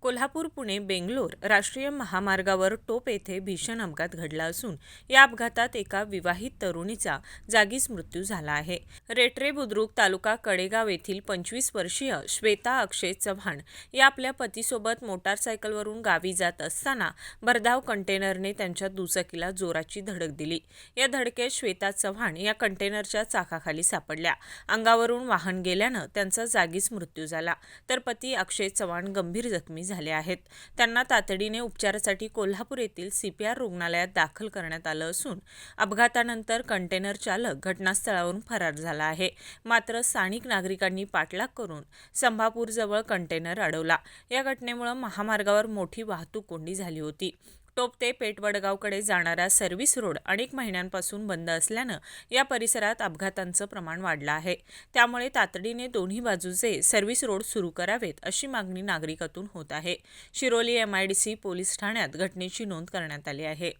कोल्हापूर पुणे बेंगलोर राष्ट्रीय महामार्गावर टोप येथे भीषण अपघात घडला असून या अपघातात एका विवाहित तरुणीचा जागीच मृत्यू झाला आहे। रेटरे बुद्रुक तालुका कडेगाव येथील 25 वर्षीय श्वेता अक्षय चव्हाण या आपल्या पतीसोबत मोटारसायकलवरून गावी जात असताना भरधाव कंटेनरने त्यांच्या दुचाकीला जोराची धडक दिली। या धडकेत श्वेता चव्हाण या कंटेनरच्या चाकाखाली सापडल्या। अंगावरून वाहन गेल्यानं त्यांचा जागीच मृत्यू झाला, तर पती अक्षय चव्हाण गंभीर जखमी झाले आहेत। त्यांना तातडीने उपचारासाठी कोल्हापूर येथील CPR रुग्णालयात दाखल करण्यात आलं असून अपघातानंतर कंटेनर चालक घटनास्थळावरून फरार झाला आहे। मात्र स्थानिक नागरिकांनी पाठलाग करून संभापूरजवळ कंटेनर अडवला। या घटनेमुळे महामार्गावर मोठी वाहतूक कोंडी झाली होती। टोप ते पेठवडगावकडे जाणारा सर्व्हिस रोड अनेक महिन्यांपासून बंद असल्यानं या परिसरात अपघातांचं प्रमाण वाढलं आहे। त्यामुळे तातडीने दोन्ही बाजूचे सर्व्हिस रोड सुरू करावेत अशी मागणी नागरिकातून होत आहे। शिरोली MIDC पोलीस ठाण्यात घटनेची नोंद करण्यात आली आहे।